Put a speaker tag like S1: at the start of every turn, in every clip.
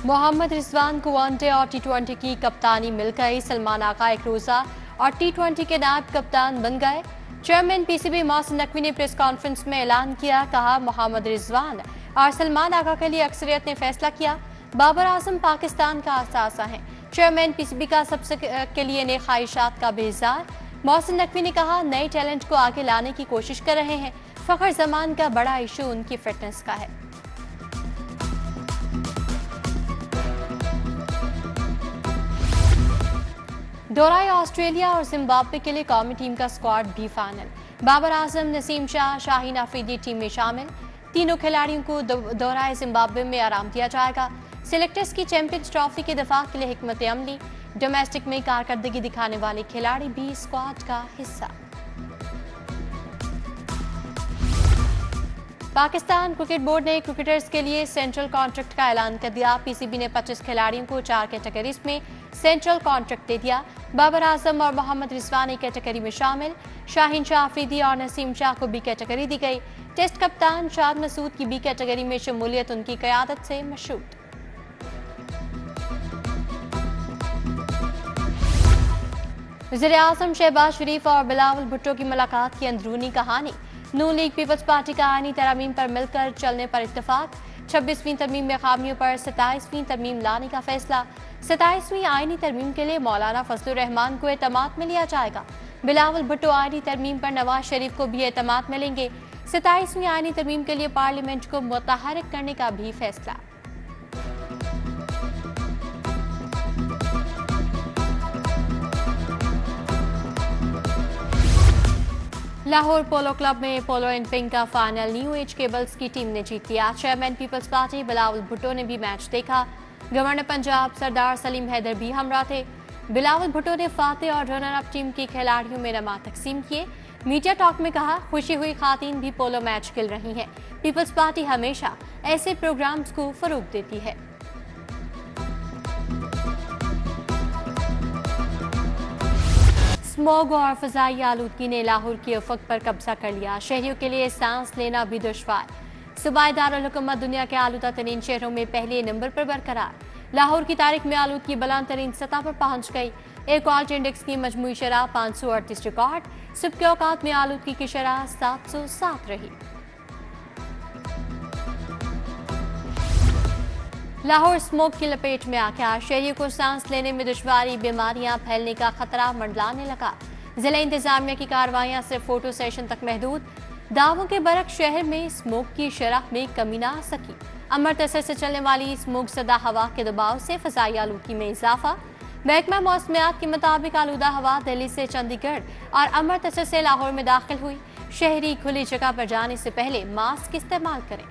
S1: मोहम्मद रिजवान को वनडे और टी20 की कप्तानी मिल गई। सलमान आगा एक रोजा और टी20 के नायब कप्तान बन गए। चेयरमैन पीसीबी मोहसिन नकवी ने प्रेस कॉन्फ्रेंस में ऐलान किया, कहा मोहम्मद रिजवान और सलमान आगा के लिए अक्सरियत ने फैसला किया। बाबर आजम पाकिस्तान का असासा है। चेयरमैन पीसीबी का सबसे के लिए नए ख्वाहिशात का बेजार। मोहसिन नकवी ने कहा, नए टैलेंट को आगे लाने की कोशिश कर रहे हैं। फखर जमान का बड़ा इशू उनकी फिटनेस का है। दौराए ऑस्ट्रेलिया और जिम्बाब्वे के लिए कौमी टीम का स्क्वाड भी फाइनल। बाबर आजम, नसीम शाह, शाहीन आफरीदी टीम में शामिल। तीनों खिलाड़ियों को दौराए जिम्बाब्वे में आराम दिया जाएगा। सिलेक्टर्स की चैंपियंस ट्रॉफी के दफा के लिए हिकमत अमली। डोमेस्टिक में कारकर्दगी दिखाने वाले खिलाड़ी भी स्क्वाड का हिस्सा। पाकिस्तान क्रिकेट बोर्ड ने क्रिकेटर्स के लिए सेंट्रल कॉन्ट्रैक्ट का ऐलान कर दिया। पीसीबी ने 25 खिलाड़ियों को 4 कैटेगरीज में सेंट्रल कॉन्ट्रैक्ट दे दिया। बाबर आजम और मोहम्मद रिजवान एक कैटेगरी में शामिल। शाहीन शाह आफरीदी और नसीम शाह को बी कैटेगरी दी गई। टेस्ट कप्तान शाद मसूद की बी कैटेगरी में शमूलियत उनकी क़यादत से मशहूद। वज़ीर-ए-आज़म शहबाज शरीफ और बिलावल भुट्टो की मुलाकात की अंदरूनी कहानी। नून लीग पीपल्स पार्टी का आईनी तरमीम पर मिलकर चलने पर इत्तेफाक। 26वीं तरमीम में खामियों पर 27वीं तरमीम लाने का फैसला। 27वीं आईनी तरमीम के लिए मौलाना फजलुर रहमान को एतमाद में लिया जाएगा। बिलावल भुट्टो आईनी तरमीम पर नवाज शरीफ को भी एतमाद में लेंगे। 27वीं आईनी तरमीम के लिए पार्लियामेंट को मुतहरिक करने का भी फैसला। लाहौर पोलो क्लब में पोलो एंड पिंक का फाइनल न्यू एज केबल्स की टीम ने जीत लिया। चेयरमैन पीपल्स पार्टी बिलावल भुट्टो ने भी मैच देखा। गवर्नर पंजाब सरदार सलीम हैदर भी हमरा थे। बिलावल भुट्टो ने फातेह और रनर अप टीम के खिलाड़ियों में नमा तकसीम किए। मीडिया टॉक में कहा, खुशी हुई खातीन भी पोलो मैच खेल रही हैं। पीपल्स पार्टी हमेशा ऐसे प्रोग्राम्स को फरोग देती है। स्मॉग और फजाई आलूदगी ने लाहौर की उफक पर कब्जा कर लिया। शहरियों के लिए सांस लेना भी दुश्वार। सूबाई दारुल हुकूमत दुनिया के आलूदा तरीन शहरों में पहले नंबर पर बरकरार। लाहौर की तारीख में आलूदगी बुलंद तरीन सतह पर पहुंच गई। एयर क्वालिटी इंडेक्स की मजमूई शरह 538 रिकॉर्ड। सुबह के औकात में आलूदगी की शरह 707 रही। लाहौर स्मोक की लपेट में आ गया। शहरियों को सांस लेने में दुश्वारी, बीमारियां फैलने का खतरा मंडलाने लगा। जिला इंतजामिया की कार्रवाइयां सिर्फ फोटो सेशन तक महदूद। दावों के बरक शहर में स्मोक की शरह में कमी न आ सकी। अमर तसर से चलने वाली स्मोक सदा हवा के दबाव से फजाई आलूदगी में इजाफा। महकमा मौसमियात के मुताबिक आलूदा हवा दिल्ली से चंडीगढ़ और अमर तसर से लाहौर में दाखिल हुई। शहरी खुली जगह पर जाने से पहले मास्क इस्तेमाल करें।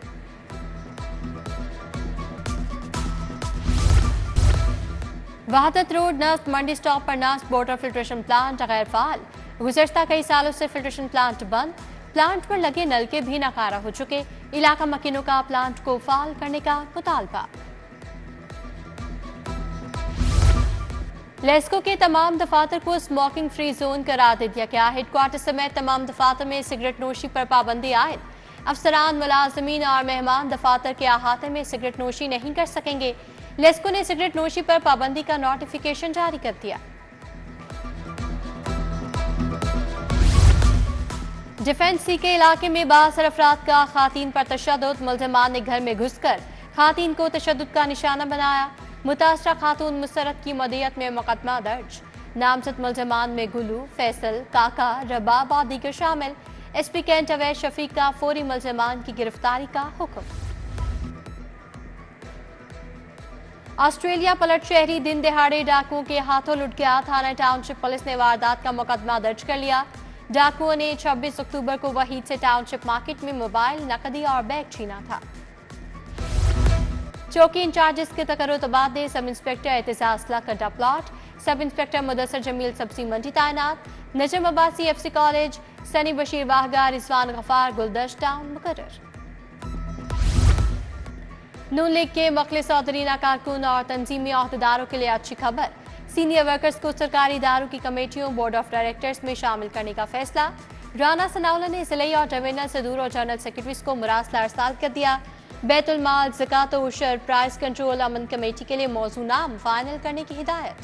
S1: वहादत रोड नस्ब मंडी स्टॉप पर नस्ब वाटर फिल्ट्रेशन प्लांट गैर फाल। गुज़श्ता कई सालों से फिल्ट्रेशन प्लांट बंद। प्लांट पर लगे नलके भी नाकारा हो चुके। इलाका मकीनों का प्लांट को फाल करने का मुतालबा। लेस्को के तमाम दफातर को स्मोकिंग फ्री जोन करार दे दिया गया। हेडक्वार्टर समेत तमाम दफातर में सिगरेट नोशी पर पाबंदी आयद। अफसरान, मुलाजमीन और मेहमान दफातर के अहाते में सिगरेट नोशी नहीं कर सकेंगे। लेस्को ने सिगरेट नोशी पर पाबंदी का नोटिफिकेशन जारी कर दिया। डिफेंस सी के इलाके में बासर अफराद का खातीन पर तशद्दुद। मुल्ज़िमान ने घर में घुसकर खातीन को तशद्दुद का निशाना बनाया। मुतासरा खातून मुसरत की मदियत में मुकदमा दर्ज। नामजद मुल्ज़िमान में गुलू, फैसल, काका, रबाब और दीगर शामिल। एसपी कैंट अवैध शफीक का फौरी मुल्ज़िमान की गिरफ्तारी का हुक्म। ऑस्ट्रेलिया पलट शहरी दिन दिहाड़े डाकुओं के हाथों लुट गया। थाना टाउनशिप पुलिस ने वारदात का मुकदमा दर्ज कर लिया। डाकुओं ने 26 अक्टूबर को वहीद से टाउनशिप मार्केट में मोबाइल, नकदी और बैग छीना था। चौकी इंचार्जेस के तकर्रुर तबादले। सब इंस्पेक्टर एतजाज का plot. Sub inspector Mudassar Jameel सब्जी मंडी तैनात। Najam Abbasi FC college, Sunny Bashir Wahga, Rizwan Ghaffar Guldasht town मुकर्रर। नून लीग के मखलिस और दरीना कारकुन और तंजीमी अहदेदारों के लिए अच्छी खबर। सीनियर वर्कर्स को सरकारी इदारों की कमेटियों, बोर्ड ऑफ डायरेक्टर्स में शामिल करने का फैसला। राना सनाउल्लाह ने जिले और डिवीजनल सदूर और जनरल सेक्रेटरीज को मुरासला अरसाल कर दिया। बैतुल माल ज़कात और उशर प्राइस कंट्रोल अमन कमेटी के लिए मौजू नाम फाइनल करने की हिदायत।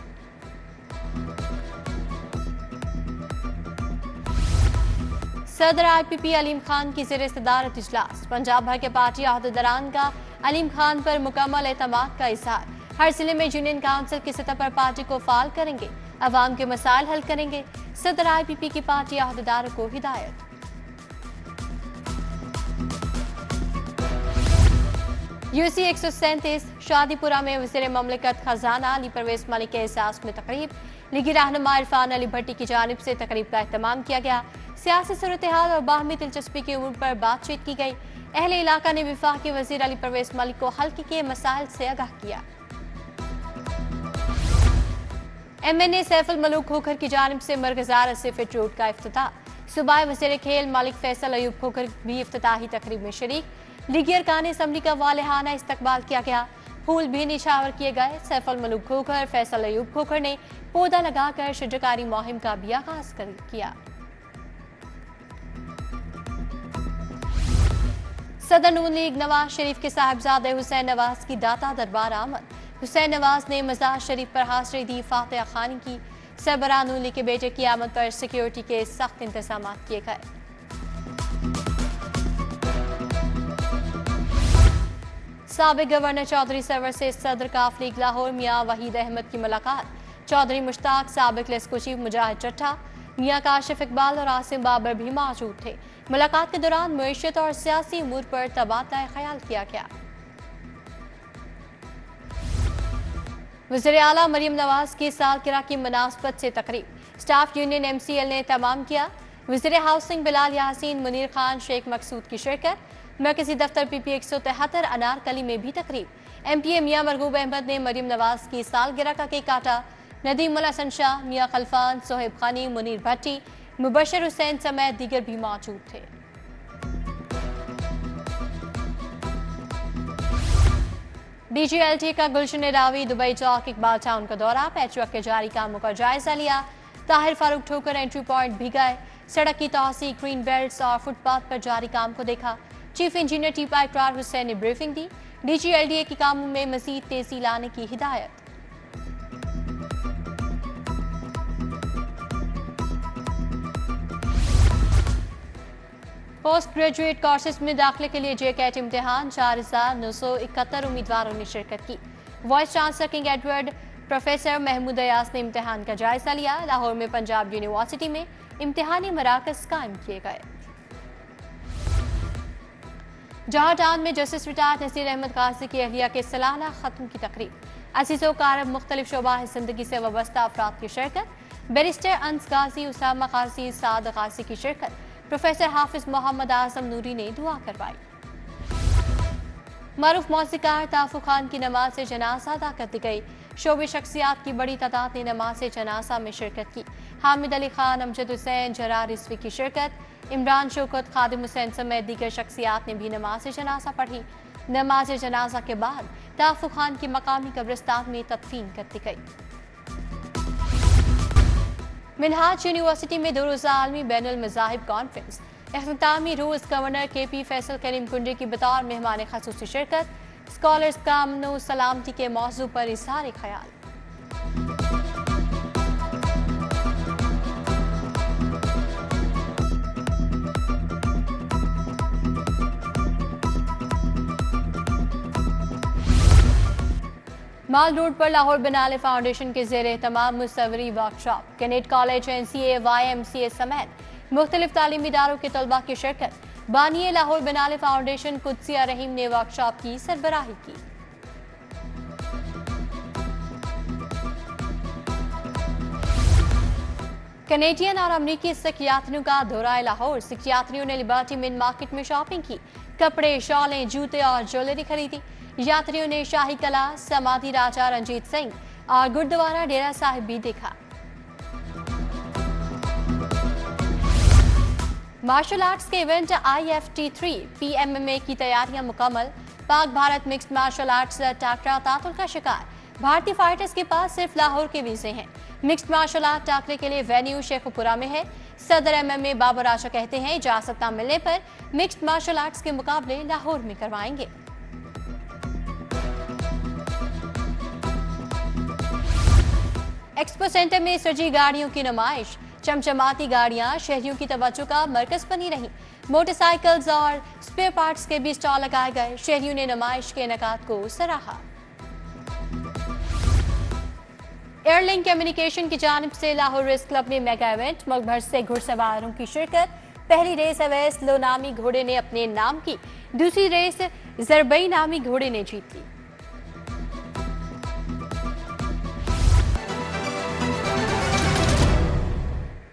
S1: सदर IPP अलीम खान की ज़ेर सदारत इजलास। पंजाब भर के पार्टी अहदेदारान का अलीम खान पर मुकम्मल एतमाद का इजहार। हर जिले में यूनियन काउंसिल की सतह पर पार्टी को फाल करेंगे, अवाम के मसाइल हल करेंगे। सदर IPP की पार्टी अहदेदारों को हिदायत। UC 137 शादीपुरा में वज़ीर ममलिकत खजाना अली परवेज मलिक के एहसास में तकरीब। लीगी रहनुमा इरफान अली भट्टी की जानिब से तकरीब का एहतमाम किया गया। सियासी सूरत हाल और बाहमी दिलचस्पी के उम्र पर बातचीत की गई। अहले इलाका ने विफाकी वज़ीर अली परवेज मलिक को हल्के के मसाइल से आगाह किया। MNA सैफुल मलूक खोखर की जानिब से मरकज़ार से फिट रोड का इफ्तिताह। सूबाई वज़ीर खेल मालिक फैसल अयूब खोखर भी इफ्तिताही तकरीब में शरीक। लीगी अरकान असम्बली का वालेहाना इस्तकबाल किया गया। फूल भी निछावर किए गए। सैफुल मलूक खोखर, फैसल अयूब खोखर ने पौधा लगाकर शजरकारी मुहिम का भी आगाज किया। सदर नून लीग नवाज शरीफ के साहिबजादे हुसैन नवाज की दाता दरबार आमद। हुसैन नवाज ने मजार शरीफ पर हाजिरी दी, फातिहा खानी की। सरबराह नून लीग के बेटे की आमद पर सिक्योरिटी के सख्त इंतजाम किए गए। साबिक गवर्नर चौधरी सरवर से सदर काफ लीग लाहौर मियाँ वहीद अहमद की मुलाकात। चौधरी मुश्ताक, साबिक लेस्को चीफ मुजाहिद चट्टा, मियाँ काशिफ इकबाल और आसिम बाबर भी मौजूद थे। मुलाकात के दौरान मईशत और सियासी उमूर पर तबादला ख्याल किया गया। वज़ीर आला मरियम नवाज की सालगिरह की मुनासबत से तकरीब। स्टाफ यूनियन MCL ने तमाम किया। वज़ीर हाउसिंग बिलाल यासीन, मुनीर खान, शेख मकसूद की शिरकत। मरकजी दफ्तर PP 173 अनारकली में भी तकरीब। MPA मियाँ मरगूब अहमद ने मरियम नवाज की सालगिरह का केक काटा। नदीम उल हसन शाह, मियाँ खलफान, सोहेब खानी, मुनीर भट्टी, मुबशर हुसैन समेत दीगर भी मौजूद थे। DG LTA का गुलशन रावी दुबई चौक इकबाल टाउन का दौरा। पैचवर्क के जारी कामों का जायजा लिया। ताहिर फारूक ठोकर एंट्री पॉइंट भी गए। सड़क की तोसी, ग्रीन बेल्ट्स और फुटपाथ पर जारी काम को देखा। चीफ इंजीनियर टीपा इकरार हुसैन ने ब्रीफिंग दी। DG LTA के कामों में मजीद तेजी लाने की हिदायत। पोस्ट ग्रेजुएट कोर्सेज में दाखिले के लिए JCAT इम्तिहान 4,971 उम्मीदवारों ने शिरकत की। Vice chancellor King Edward professor Mahmood Ayaz ने इम्तिहान का जायजा लिया। लाहौर में पंजाब यूनिवर्सिटी में इम्तिहानी मराकज कायम किए गए। जहां टाउन में जस्टिस रिटायर्ड नसीर अहमद गाजी की अहलिया के सालाना खत्म की तकरीब। अजीज़ो कारब मुख्तलिफ शोबा जिंदगी से वाबस्ता अफराद की शिरकत। बैरिस्टर अंस गाजी, उसामा गाजी, साद गाजी की शिरकत। प्रोफेसर हाफिज मोहम्मद आजम नूरी ने दुआ करवाई। मारूफ मौसीकार ताफू खान की नमाज से जनाजा अदा कर दी गई। शोबे शख्सियात की बड़ी तादाद ने नमाज से जनाजा में शिरकत की। हामिद अली खान, अमजद हुसैन, जरार रिजवी की शिरकत। इमरान शौकत, खादिम हुसैन समेत दीगर शख्सियात ने भी नमाज जनाजा पढ़ी। नमाज जनाजा के बाद ताफू खान की मकामी कब्रिस्तान में तदफीन कर दी गई। मिनहाज यूनिवर्सिटी में 2 रोज़ा आलमी बैनुल मज़ाहिब कॉन्फ्रेंस। इख्तितामी रोज़ गवर्नर KP फैसल करीम कुंडी की बतौर मेहमान खसूसी शिरकत। स्कॉलर्स का अमन सलामती के मौजू पर इज़हार ख्याल। माल रोड पर लाहौर बनाले फाउंडेशन के ज़ेर एहतमाम मुसव्वरी workshop. Kinnaird college, NCA, YMCA समेत मुख्तलिफ तालीमी इदारों के तलबा की शिरकत। बानिए लाहौर बनाले फाउंडेशन कुदसिया रहीम ने वर्कशॉप की सरबराही की। कैनेडियन और अमरीकी सिख यात्रियों का दौरा लाहौर। सिख यात्रियों ने लिबर्टी मिल मार्केट में शॉपिंग की। कपड़े, शॉलें, जूते और ज्वेलरी खरीदी। यात्रियों ने शाही कला, समाधि राजा रंजीत सिंह और गुरुद्वारा डेरा साहिब भी देखा। मार्शल आर्ट्स के इवेंट IFT3 PMMA की तैयारियां मुकम्मल। Pak Bharat mixed martial arts टाकरा तातुल का शिकार। भारतीय फाइटर्स के पास सिर्फ लाहौर के वीजे हैं। मिक्स्ड मार्शल आर्ट टाकरे के लिए वेन्यू शेखुपुरा में है। सदर MMA बाबर आशा कहते हैं इजाजत न मिलने पर मिक्स्ड मार्शल आर्ट्स के मुकाबले लाहौर में करवाएंगे। एक्सपो सेंटर में सजी गाड़ियों की नुमाइश, चमचमाती गाड़ियां शहरियों की तवज्जो का मरकज बनी रही। मोटरसाइकिल्स और स्पेयर पार्ट्स के भी स्टॉल लगाए गए। शहरियों ने नुमाइश के इनेकाद को सराहा। एयरलिंक कम्युनिकेशन की जानिब से लाहौर रेस क्लब में मेगा इवेंट, मुल्क भर से घुड़सवारों की शिरकत। पहली रेस अवैस लो नामी घोड़े ने अपने नाम की, दूसरी रेस जरबई नामी घोड़े ने जीत ली।